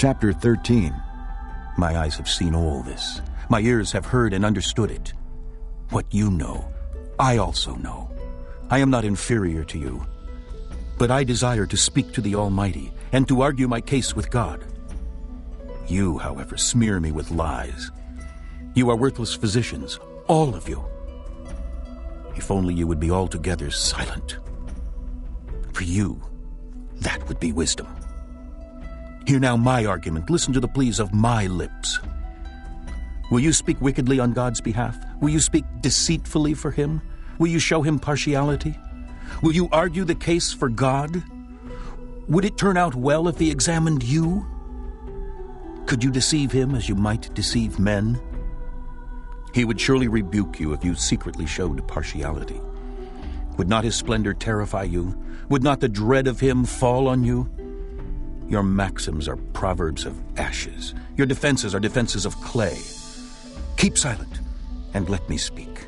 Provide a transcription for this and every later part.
Chapter 13. My eyes have seen all this. My ears have heard and understood it. What you know, I also know. I am not inferior to you. But I desire to speak to the Almighty and to argue my case with God. You, however, smear me with lies. You are worthless physicians, all of you. If only you would be altogether silent. For you, that would be wisdom. Hear now my argument. Listen to the pleas of my lips. Will you speak wickedly on God's behalf? Will you speak deceitfully for him? Will you show him partiality? Will you argue the case for God? Would it turn out well if he examined you? Could you deceive him as you might deceive men? He would surely rebuke you if you secretly showed partiality. Would not his splendor terrify you? Would not the dread of him fall on you? Your maxims are proverbs of ashes. Your defenses are defenses of clay. Keep silent, and let me speak.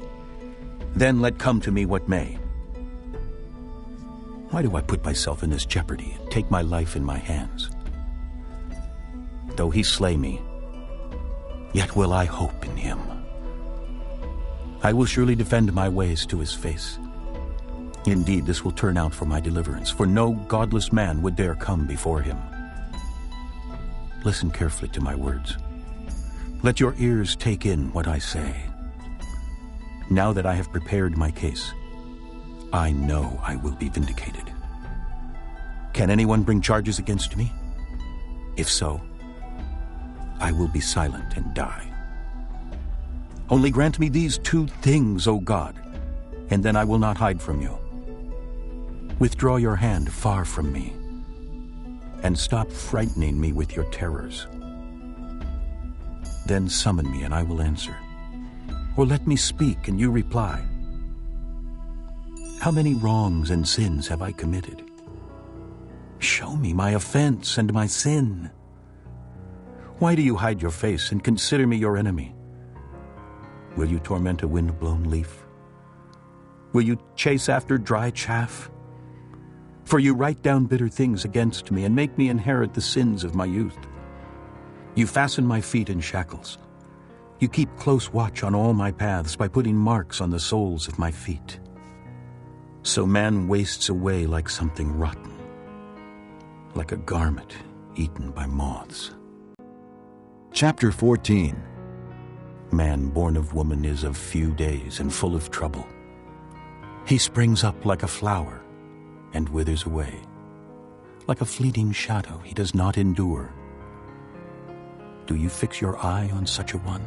Then let come to me what may. Why do I put myself in this jeopardy and take my life in my hands? Though he slay me, yet will I hope in him. I will surely defend my ways to his face. Indeed, this will turn out for my deliverance, for no godless man would dare come before him. Listen carefully to my words. Let your ears take in what I say. Now that I have prepared my case, I know I will be vindicated. Can anyone bring charges against me? If so, I will be silent and die. Only grant me these two things, O God, and then I will not hide from you. Withdraw your hand far from me, and stop frightening me with your terrors. Then summon me, and I will answer. Or let me speak, and you reply. How many wrongs and sins have I committed? Show me my offense and my sin. Why do you hide your face and consider me your enemy? Will you torment a wind-blown leaf? Will you chase after dry chaff? For you write down bitter things against me and make me inherit the sins of my youth. You fasten my feet in shackles. You keep close watch on all my paths by putting marks on the soles of my feet. So man wastes away like something rotten, like a garment eaten by moths. Chapter 14. Man born of woman is of few days and full of trouble. He springs up like a flower and withers away. Like a fleeting shadow he does not endure. Do you fix your eye on such a one?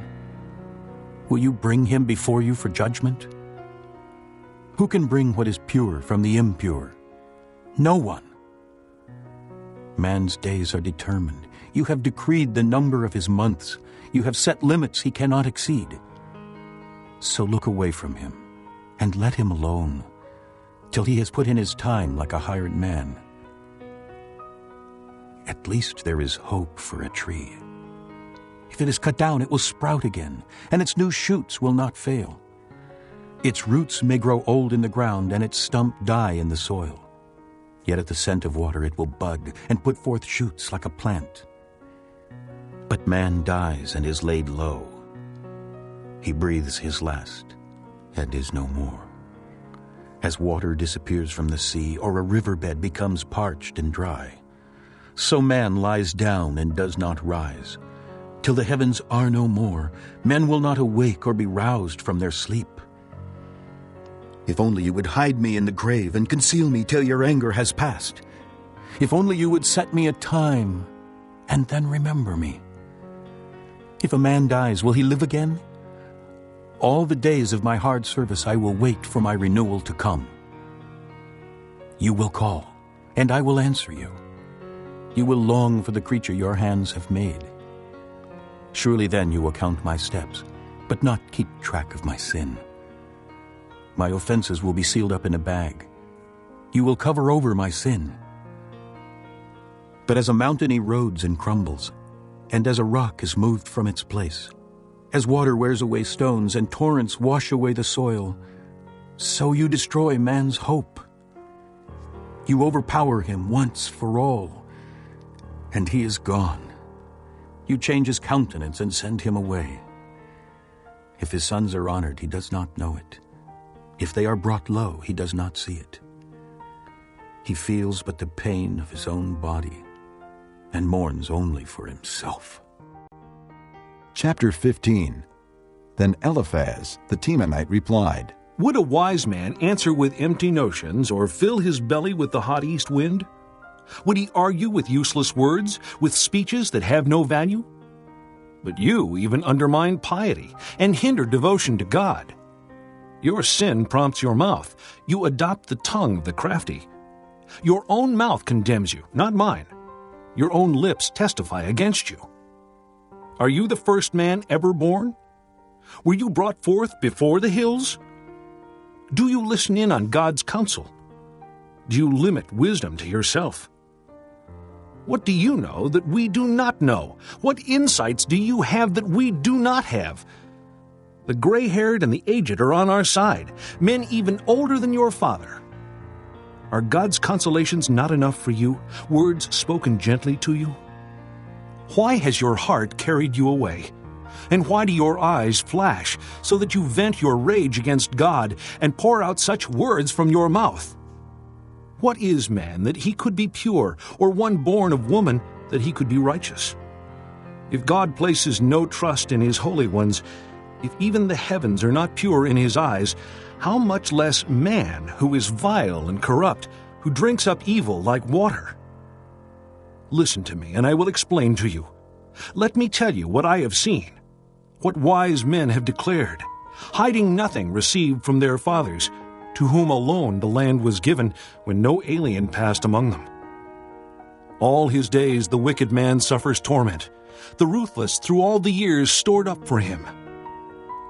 Will you bring him before you for judgment? Who can bring what is pure from the impure? No one. Man's days are determined. You have decreed the number of his months. You have set limits he cannot exceed. So look away from him, and let him alone, till he has put in his time like a hired man. At least there is hope for a tree. If it is cut down, it will sprout again, and its new shoots will not fail. Its roots may grow old in the ground, and its stump die in the soil. Yet at the scent of water it will bud and put forth shoots like a plant. But man dies and is laid low. He breathes his last and is no more. As water disappears from the sea, or a riverbed becomes parched and dry, so man lies down and does not rise. Till the heavens are no more, men will not awake or be roused from their sleep. If only you would hide me in the grave and conceal me till your anger has passed. If only you would set me a time and then remember me. If a man dies, will he live again? All the days of my hard service I will wait for my renewal to come. You will call, and I will answer you. You will long for the creature your hands have made. Surely then you will count my steps, but not keep track of my sin. My offenses will be sealed up in a bag. You will cover over my sin. But as a mountain erodes and crumbles, and as a rock is moved from its place, as water wears away stones and torrents wash away the soil, so you destroy man's hope. You overpower him once for all, and he is gone, You change his countenance and send him away. If his sons are honored, he does not know it. If they are brought low, he does not see it. He feels but the pain of his own body and mourns only for himself. Chapter 15. Then Eliphaz, the Temanite, replied, Would a wise man answer with empty notions or fill his belly with the hot east wind? Would he argue with useless words, with speeches that have no value? But you even undermine piety and hinder devotion to God. Your sin prompts your mouth. You adopt the tongue of the crafty. Your own mouth condemns you, not mine. Your own lips testify against you. Are you the first man ever born? Were you brought forth before the hills? Do you listen in on God's counsel? Do you limit wisdom to yourself? What do you know that we do not know? What insights do you have that we do not have? The gray-haired and the aged are on our side, men even older than your father. Are God's consolations not enough for you, words spoken gently to you? Why has your heart carried you away? And why do your eyes flash, so that you vent your rage against God and pour out such words from your mouth? What is man that he could be pure, or one born of woman that he could be righteous? If God places no trust in his holy ones, if even the heavens are not pure in his eyes, how much less man who is vile and corrupt, who drinks up evil like water? Listen to me, and I will explain to you. Let me tell you what I have seen, what wise men have declared, hiding nothing received from their fathers, to whom alone the land was given when no alien passed among them. All his days the wicked man suffers torment, the ruthless through all the years stored up for him.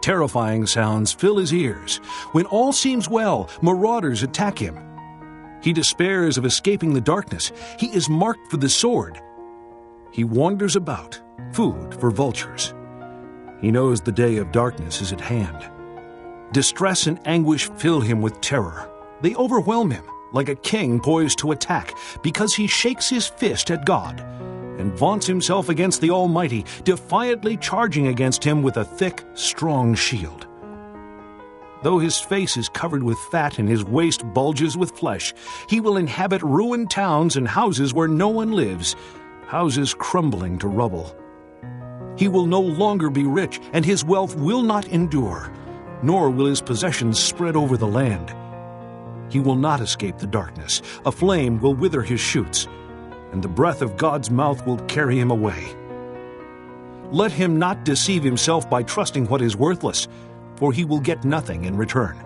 Terrifying sounds fill his ears. When all seems well, marauders attack him. He despairs of escaping the darkness. He is marked for the sword. He wanders about, food for vultures. He knows the day of darkness is at hand. Distress and anguish fill him with terror. They overwhelm him like a king poised to attack, because he shakes his fist at God and vaunts himself against the Almighty, defiantly charging against him with a thick, strong shield. Though his face is covered with fat and his waist bulges with flesh, he will inhabit ruined towns and houses where no one lives, houses crumbling to rubble. He will no longer be rich, and his wealth will not endure, nor will his possessions spread over the land. He will not escape the darkness. A flame will wither his shoots, and the breath of God's mouth will carry him away. Let him not deceive himself by trusting what is worthless, for he will get nothing in return.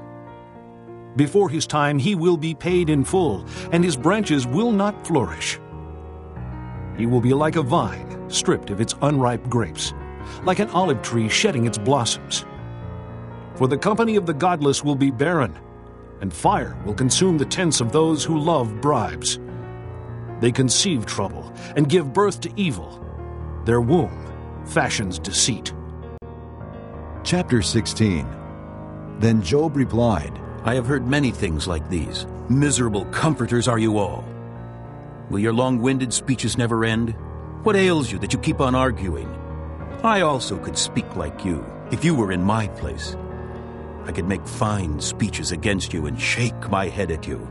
Before his time he will be paid in full, and his branches will not flourish. He will be like a vine stripped of its unripe grapes, like an olive tree shedding its blossoms. For the company of the godless will be barren, and fire will consume the tents of those who love bribes. They conceive trouble and give birth to evil. Their womb fashions deceit. Chapter 16. Then Job replied, I have heard many things like these. Miserable comforters are you all. Will your long-winded speeches never end? What ails you that you keep on arguing? I also could speak like you, if you were in my place. I could make fine speeches against you and shake my head at you.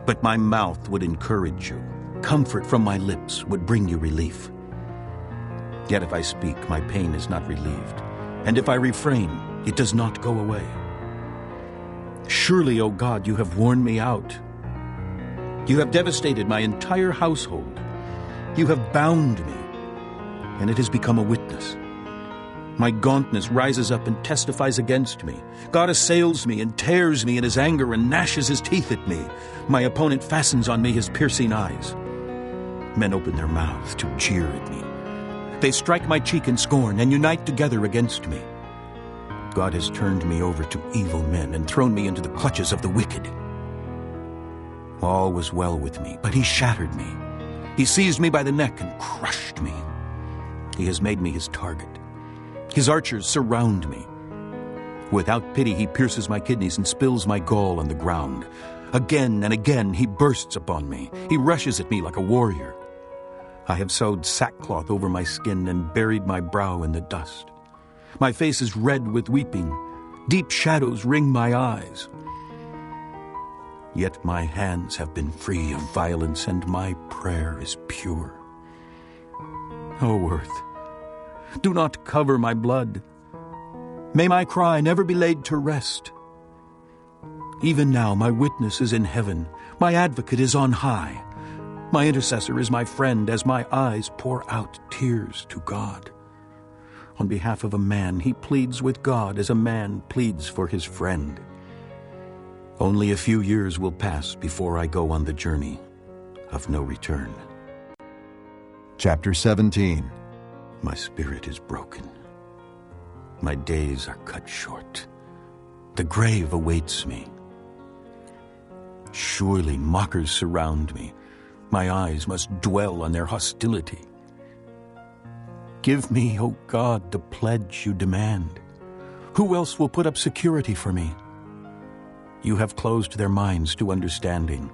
But my mouth would encourage you. Comfort from my lips would bring you relief. Yet if I speak, my pain is not relieved. And if I refrain, it does not go away. Surely, O God, you have worn me out. You have devastated my entire household. You have bound me, and it has become a witness. My gauntness rises up and testifies against me. God assails me and tears me in his anger and gnashes his teeth at me. My opponent fastens on me his piercing eyes. Men open their mouths to jeer at me. They strike my cheek in scorn and unite together against me. God has turned me over to evil men and thrown me into the clutches of the wicked. All was well with me, but he shattered me. He seized me by the neck and crushed me. He has made me his target. His archers surround me. Without pity, he pierces my kidneys and spills my gall on the ground. Again and again, he bursts upon me. He rushes at me like a warrior. I have sewed sackcloth over my skin and buried my brow in the dust. My face is red with weeping. Deep shadows ring my eyes. Yet my hands have been free of violence, and my prayer is pure. O earth, do not cover my blood. May my cry never be laid to rest. Even now my witness is in heaven. My advocate is on high. My intercessor is my friend as my eyes pour out tears to God. On behalf of a man, he pleads with God as a man pleads for his friend. Only a few years will pass before I go on the journey of no return. Chapter 17. My spirit is broken. My days are cut short. The grave awaits me. Surely mockers surround me. My eyes must dwell on their hostility. Give me, O God, the pledge you demand. Who else will put up security for me? You have closed their minds to understanding.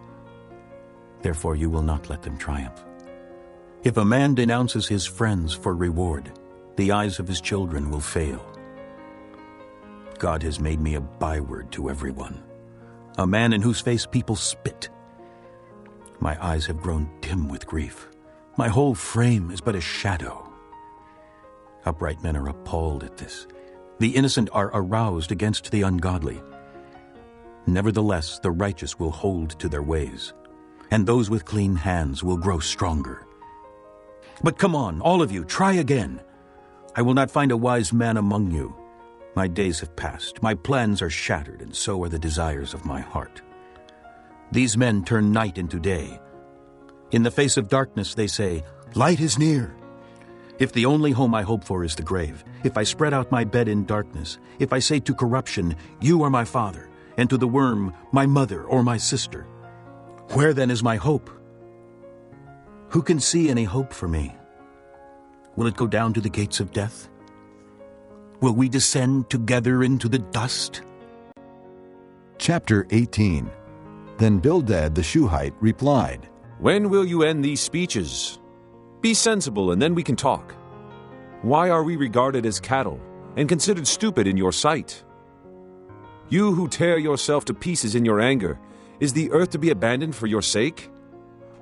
Therefore you will not let them triumph. If a man denounces his friends for reward, the eyes of his children will fail. God has made me a byword to everyone, a man in whose face people spit. My eyes have grown dim with grief. My whole frame is but a shadow. Upright men are appalled at this. The innocent are aroused against the ungodly. Nevertheless, the righteous will hold to their ways, and those with clean hands will grow stronger. But come on, all of you, try again. I will not find a wise man among you. My days have passed, my plans are shattered, and so are the desires of my heart. These men turn night into day. In the face of darkness they say, light is near. If the only home I hope for is the grave, if I spread out my bed in darkness, if I say to corruption, you are my father, and to the worm, my mother or my sister, where then is my hope? Who can see any hope for me? Will it go down to the gates of death? Will we descend together into the dust? Chapter 18. Then Bildad the Shuhite replied, When will you end these speeches? Be sensible, and then we can talk. Why are we regarded as cattle and considered stupid in your sight? You who tear yourself to pieces in your anger, is the earth to be abandoned for your sake?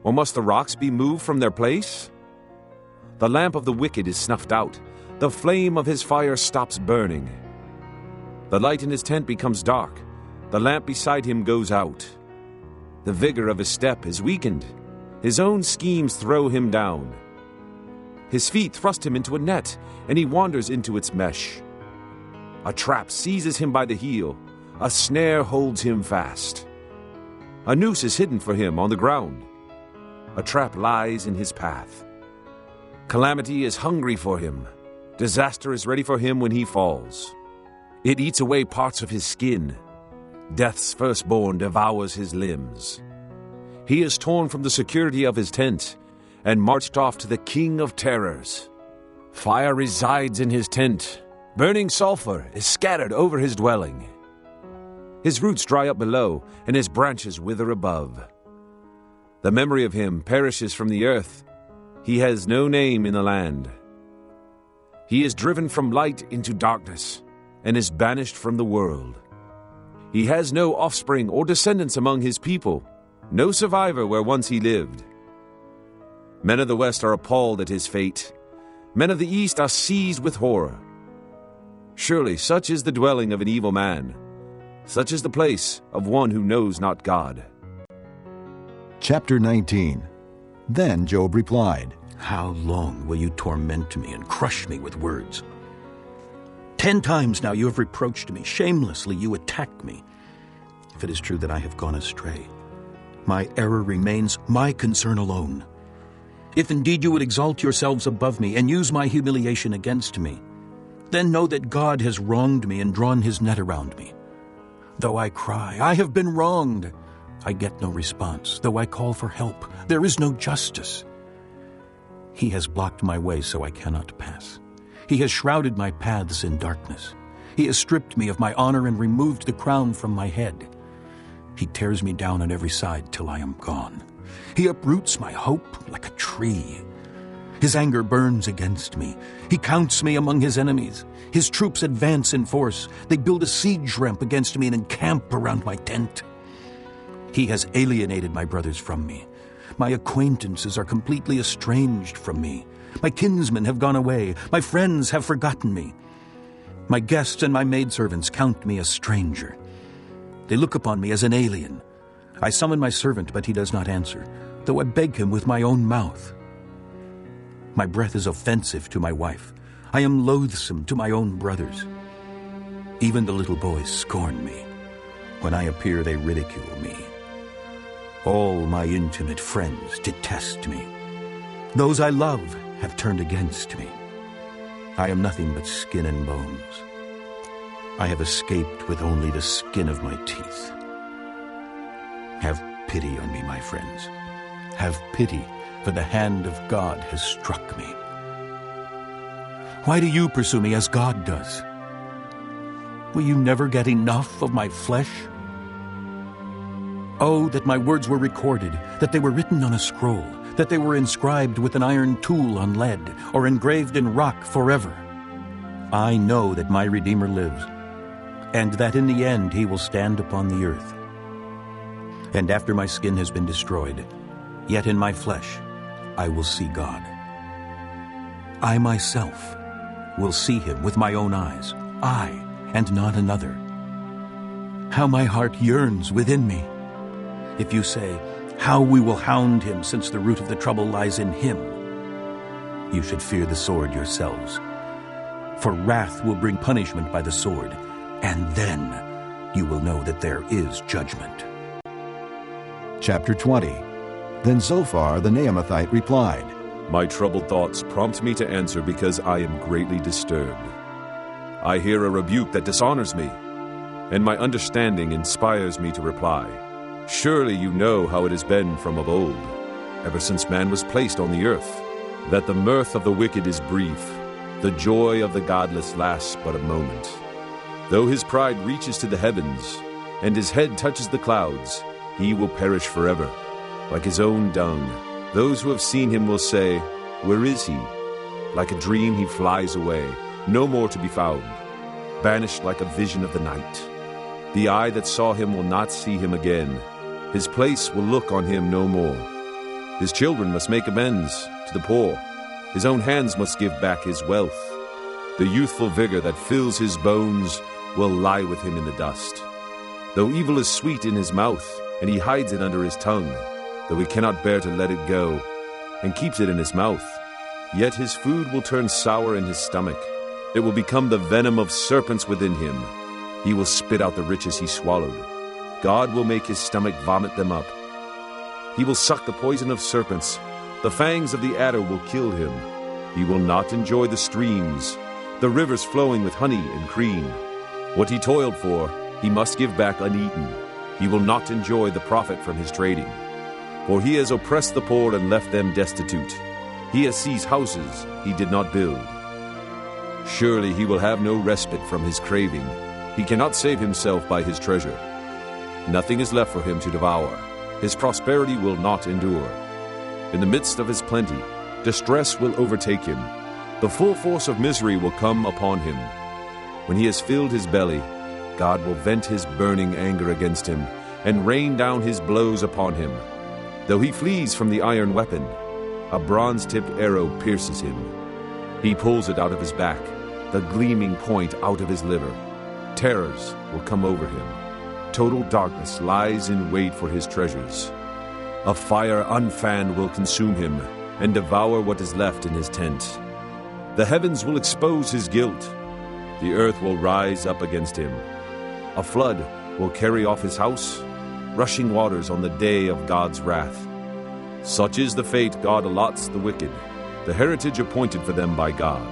Or must the rocks be moved from their place? The lamp of the wicked is snuffed out. The flame of his fire stops burning. The light in his tent becomes dark. The lamp beside him goes out. The vigor of his step is weakened. His own schemes throw him down. His feet thrust him into a net, and he wanders into its mesh. A trap seizes him by the heel. A snare holds him fast. A noose is hidden for him on the ground. A trap lies in his path. Calamity is hungry for him. Disaster is ready for him when he falls. It eats away parts of his skin. Death's firstborn devours his limbs. He is torn from the security of his tent and marched off to the king of terrors. Fire resides in his tent. Burning sulfur is scattered over his dwelling. His roots dry up below, and his branches wither above. The memory of him perishes from the earth. He has no name in the land. He is driven from light into darkness, and is banished from the world. He has no offspring or descendants among his people, no survivor where once he lived. Men of the West are appalled at his fate. Men of the East are seized with horror. Surely such is the dwelling of an evil man. Such is the place of one who knows not God. Chapter 19. Then Job replied, How long will you torment me and crush me with words? 10 times now you have reproached me. Shamelessly you attack me. If it is true that I have gone astray, my error remains my concern alone. If indeed you would exalt yourselves above me and use my humiliation against me, then know that God has wronged me and drawn his net around me. Though I cry, I have been wronged, I get no response. Though I call for help, there is no justice. He has blocked my way so I cannot pass. He has shrouded my paths in darkness. He has stripped me of my honor and removed the crown from my head. He tears me down on every side till I am gone. He uproots my hope like a tree. His anger burns against me. He counts me among his enemies. His troops advance in force. They build a siege ramp against me and encamp around my tent. He has alienated my brothers from me. My acquaintances are completely estranged from me. My kinsmen have gone away. My friends have forgotten me. My guests and my maidservants count me a stranger. They look upon me as an alien. I summon my servant, but he does not answer, though I beg him with my own mouth. My breath is offensive to my wife. I am loathsome to my own brothers. Even the little boys scorn me. When I appear, they ridicule me. All my intimate friends detest me. Those I love have turned against me. I am nothing but skin and bones. I have escaped with only the skin of my teeth. Have pity on me, my friends. Have pity, for the hand of God has struck me. Why do you pursue me as God does? Will you never get enough of my flesh? Oh, that my words were recorded, that they were written on a scroll, that they were inscribed with an iron tool on lead, or engraved in rock forever. I know that my Redeemer lives, and that in the end he will stand upon the earth. And after my skin has been destroyed, yet in my flesh I will see God. I myself will see him with my own eyes, I and not another. How my heart yearns within me! If you say, how we will hound him, since the root of the trouble lies in him, you should fear the sword yourselves. For wrath will bring punishment by the sword, and then you will know that there is judgment. Chapter 20. Then Zophar the Naamathite replied, My troubled thoughts prompt me to answer because I am greatly disturbed. I hear a rebuke that dishonors me, and my understanding inspires me to reply. Surely you know how it has been from of old, ever since man was placed on the earth, that the mirth of the wicked is brief, the joy of the godless lasts but a moment. Though his pride reaches to the heavens, and his head touches the clouds, he will perish forever, like his own dung. Those who have seen him will say, Where is he? Like a dream he flies away, no more to be found, banished like a vision of the night. The eye that saw him will not see him again. His place will look on him no more. His children must make amends to the poor. His own hands must give back his wealth. The youthful vigor that fills his bones will lie with him in the dust. Though evil is sweet in his mouth, and he hides it under his tongue, though he cannot bear to let it go, and keeps it in his mouth, yet his food will turn sour in his stomach. It will become the venom of serpents within him. He will spit out the riches he swallowed. God will make his stomach vomit them up. He will suck the poison of serpents. The fangs of the adder will kill him. He will not enjoy the streams, the rivers flowing with honey and cream. What he toiled for, he must give back uneaten. He will not enjoy the profit from his trading. For he has oppressed the poor and left them destitute. He has seized houses he did not build. Surely he will have no respite from his craving. He cannot save himself by his treasure. Nothing is left for him to devour. His prosperity will not endure. In the midst of his plenty, distress will overtake him. The full force of misery will come upon him. When he has filled his belly, God will vent his burning anger against him and rain down his blows upon him. Though he flees from the iron weapon, a bronze-tipped arrow pierces him. He pulls it out of his back, the gleaming point out of his liver. Terrors will come over him. Total darkness lies in wait for his treasures. A fire unfanned will consume him and devour what is left in his tent. The heavens will expose his guilt. The earth will rise up against him. A flood will carry off his house, rushing waters on the day of God's wrath. Such is the fate God allots the wicked, the heritage appointed for them by God.